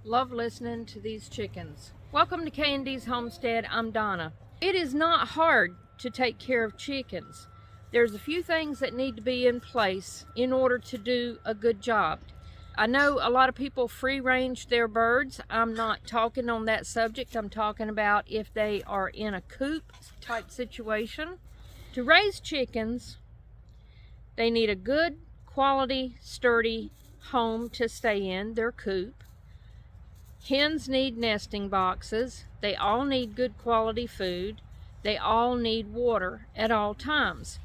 Love listening to these chickens. Welcome to K&D's Homestead. I'm Donna. It is not hard to take care of chickens. There's a few things that need to be in place in order to do a good job. I know a lot of people free range their birds. I'm not talking on that subject. I'm talking about if they are in a coop type situation. To raise chickens, they need a good quality, sturdy home to stay in, their coop. Hens need nesting boxes. They all need good quality food. They all need water at all times.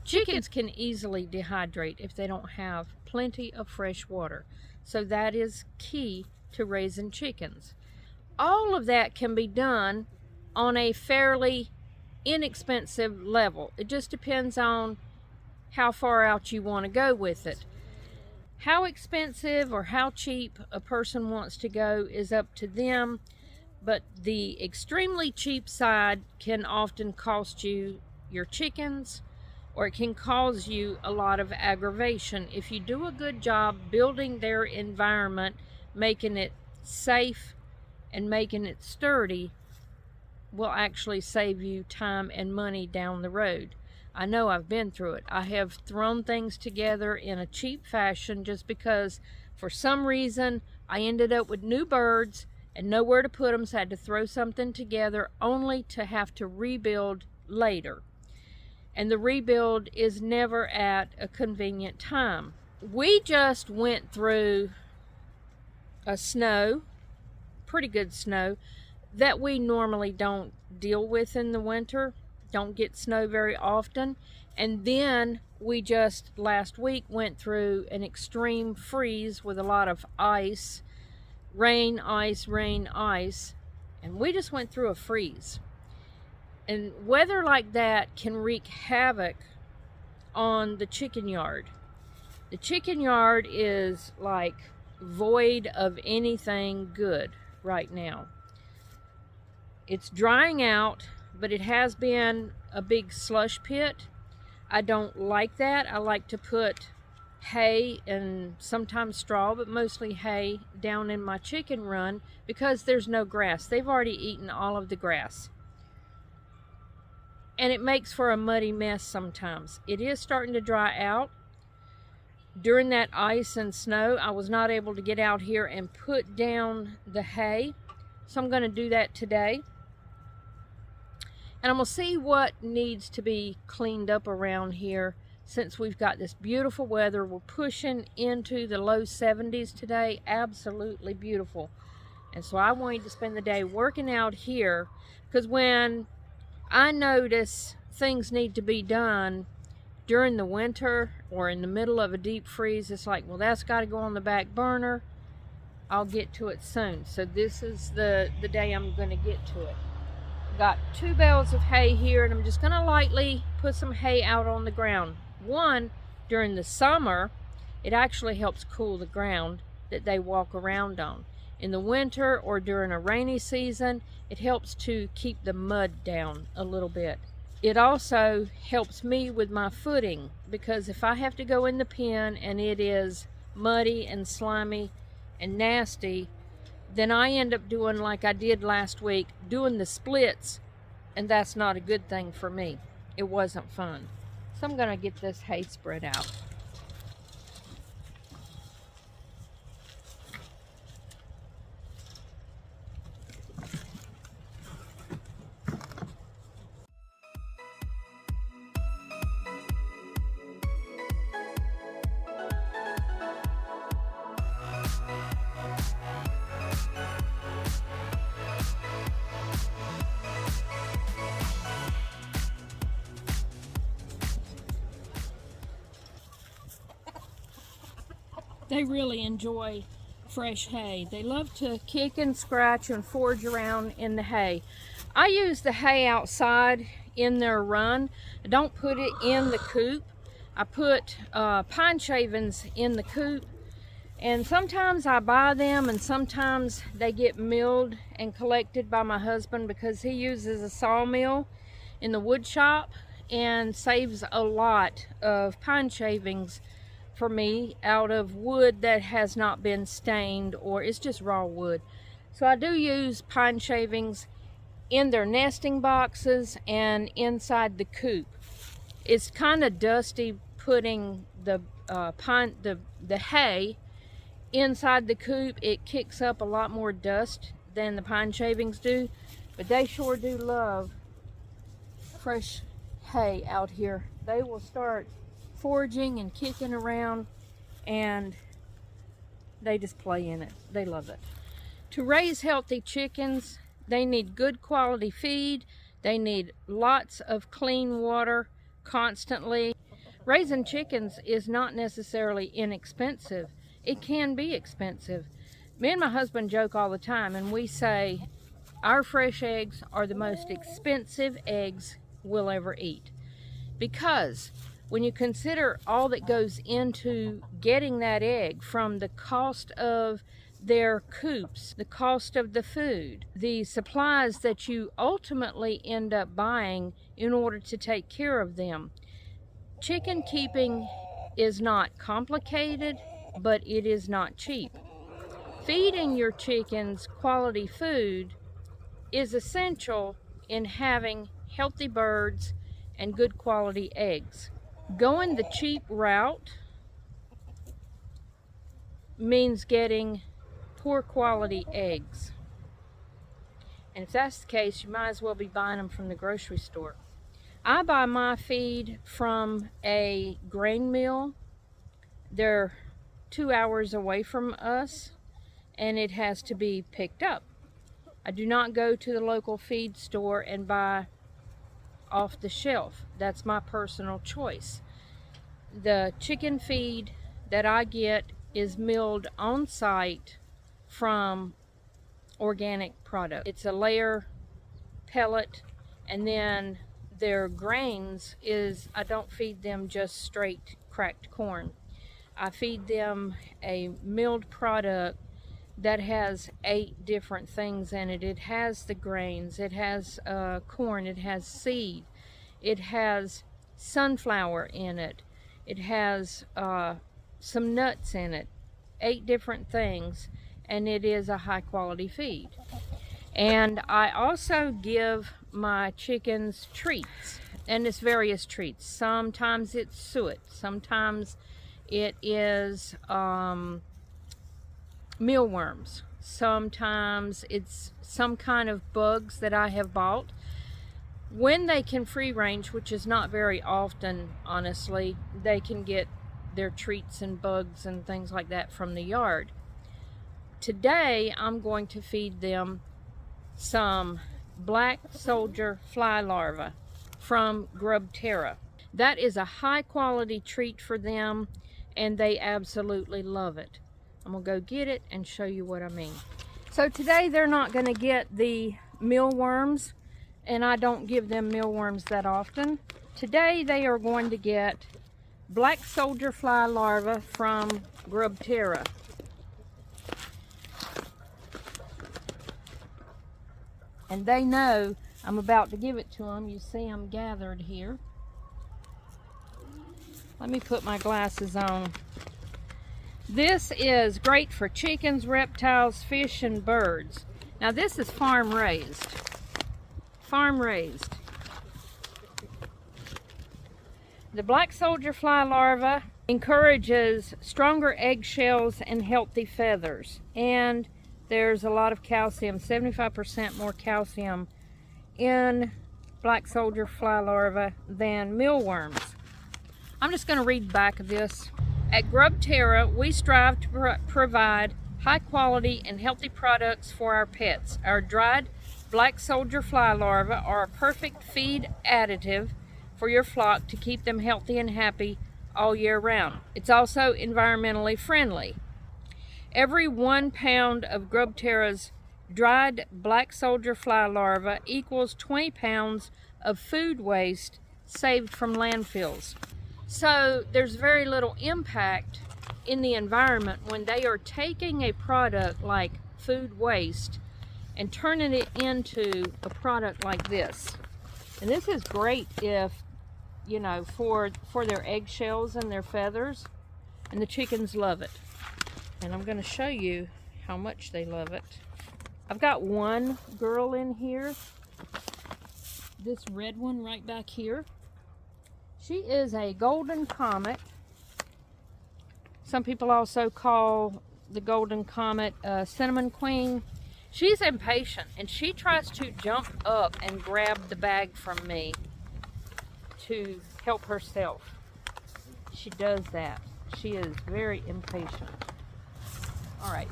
Chickens can easily dehydrate if they don't have plenty of fresh water. So that is key to raising chickens. All of that can be done on a fairly inexpensive level. It just depends on how far out you want to go with it. How expensive or how cheap a person wants to go is up to them, but the extremely cheap side can often cost you your chickens, or it can cause you a lot of aggravation. If you do a good job building their environment, making it safe and making it sturdy, will actually save you time and money down the road. I know I've been through it. I have thrown things together in a cheap fashion just because for some reason I ended up with new birds and nowhere to put them, so I had to throw something together only to have to rebuild later. And the rebuild is never at a convenient time. We just went through a snow, pretty good snow, that we normally don't deal with in the winter. Don't get snow very often. And then we just last week went through an extreme freeze with a lot of ice, rain, ice, and we just went through a freeze. And weather like that can wreak havoc on the chicken yard. The chicken yard is like void of anything good right now. It's drying out, but it has been a big slush pit. I don't like that. I like to put hay and sometimes straw, but mostly hay down in my chicken run because there's no grass. They've already eaten all of the grass. And it makes for a muddy mess sometimes. It is starting to dry out. During that ice and snow, I was not able to get out here and put down the hay. So I'm going to do that today. And I'm going to see what needs to be cleaned up around here since we've got this beautiful weather. We're pushing into the low 70s today. Absolutely beautiful. And so I wanted to spend the day working out here because when I notice things need to be done during the winter or in the middle of a deep freeze, it's like, well, that's got to go on the back burner. I'll get to it soon. So this is the day I'm going to get to it. Got 2 bales of hay here, and I'm just going to lightly put some hay out on the ground. One, during the summer, it actually helps cool the ground that they walk around on. In the winter or during a rainy season, it helps to keep the mud down a little bit. It also helps me with my footing, because if I have to go in the pen and it is muddy and slimy and nasty, then I end up doing like I did last week, doing the splits, and that's not a good thing for me. It wasn't fun. So I'm gonna get this hay spread out. They really enjoy fresh hay. They love to kick and scratch and forage around in the hay. I use the hay outside in their run. I don't put it in the coop. I put pine shavings in the coop, and sometimes I buy them and sometimes they get milled and collected by my husband because he uses a sawmill in the wood shop and saves a lot of pine shavings for me out of wood that has not been stained, or it's just raw wood. So I do use pine shavings in their nesting boxes and inside the coop. It's kind of dusty putting the hay inside the coop. It kicks up a lot more dust than the pine shavings do, but they sure do love fresh hay out here. They will start foraging and kicking around, and they just play in it. They love it. To raise healthy chickens, they need good quality feed. They need lots of clean water constantly. Raising chickens is not necessarily inexpensive. It can be expensive. Me and my husband joke all the time, and we say our fresh eggs are the most expensive eggs we'll ever eat. Because when you consider all that goes into getting that egg, from the cost of their coops, the cost of the food, the supplies that you ultimately end up buying in order to take care of them. Chicken keeping is not complicated, but it is not cheap. Feeding your chickens quality food is essential in having healthy birds and good quality eggs. Going the cheap route means getting poor quality eggs. And if that's the case, you might as well be buying them from the grocery store. I buy my feed from a grain mill. They're 2 hours away from us, and it has to be picked up. I do not go to the local feed store and buy off the shelf. That's my personal choice. The chicken feed that I get is milled on site from organic product. It's a layer pellet, and then their grains is, I don't feed them just straight cracked corn. I feed them a milled product that has 8 different things in it. It has the grains, it has corn, it has seed, it has sunflower in it, it has some nuts in it, 8 different things, and it is a high quality feed. And I also give my chickens treats, and it's various treats. Sometimes it's suet, sometimes it is mealworms, sometimes it's some kind of bugs that I have bought. When they can free range, which is not very often, honestly, they can get their treats and bugs and things like that from the yard. Today I'm going to feed them some black soldier fly larvae from Grub Terra. That is a high quality treat for them, and they absolutely love it. I'm gonna go get it and show you what I mean. So today they're not gonna get the mealworms, and I don't give them mealworms that often. Today they are going to get black soldier fly larvae from Grub Terra. And they know I'm about to give it to them. You see them gathered here. Let me put my glasses on. This is great for chickens, reptiles, fish, and birds. Now this is farm raised. Farm raised. The black soldier fly larva encourages stronger eggshells and healthy feathers. And there's a lot of calcium, 75% more calcium in black soldier fly larvae than mealworms. I'm just going to read back of this. At Grub Terra, we strive to provide high quality and healthy products for our pets. Our dried black soldier fly larvae are a perfect feed additive for your flock to keep them healthy and happy all year round. It's also environmentally friendly. Every 1 pound of Grub Terra's dried black soldier fly larvae equals 20 pounds of food waste saved from landfills. So there's very little impact in the environment when they are taking a product like food waste and turning it into a product like this. And this is great if, you know, for their eggshells and their feathers. and the chickens love it. And I'm going to show you how much they love it. I've got one girl in here, this red one right back here. She is a golden comet. Some people also call the golden comet cinnamon queen. She's impatient, and she tries to jump up and grab the bag from me to help herself. She does that. She is very impatient. All right.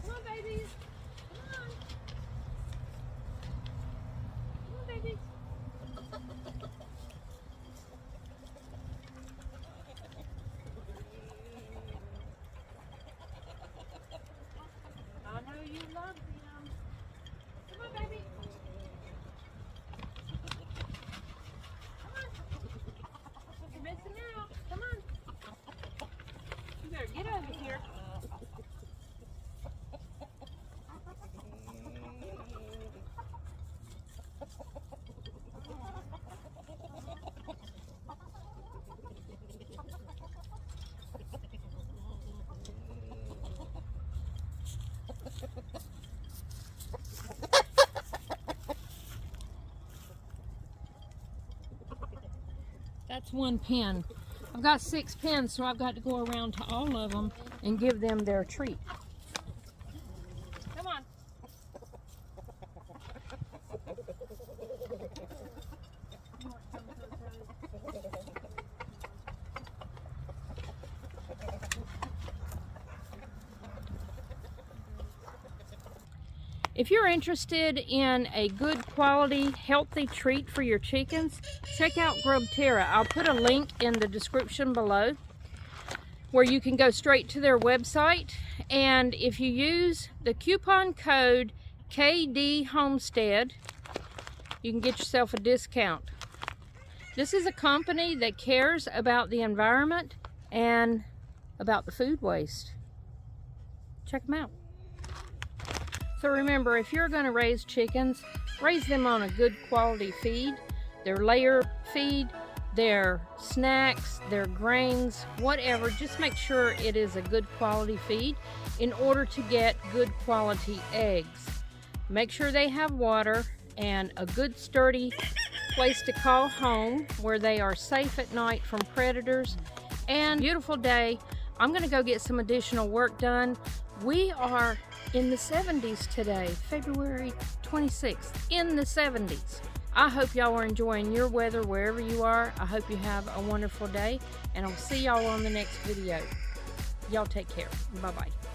Come on, babies. Come on. Come on, babies. I know you love them. Come on, baby. Come on. You're missing out. Come on. You better get over here. That's one pen. I've got 6 pens, so I've got to go around to all of them and give them their treat. Come on. If you're interested in a good quality, healthy treat for your chickens, check out Grubterra. I'll put a link in the description below where you can go straight to their website. And if you use the coupon code KD Homestead, you can get yourself a discount. This is a company that cares about the environment and about the food waste. Check them out. So remember, if you're going to raise chickens, raise them on a good quality feed. Their layer feed, their snacks, their grains, whatever. Just make sure it is a good quality feed in order to get good quality eggs. Make sure they have water and a good sturdy place to call home where they are safe at night from predators. And beautiful day. I'm going to go get some additional work done. We are in the 70s today, February 26th, in the 70s. I hope y'all are enjoying your weather wherever you are. I hope you have a wonderful day, and I'll see y'all on the next video. Y'all take care. Bye-bye.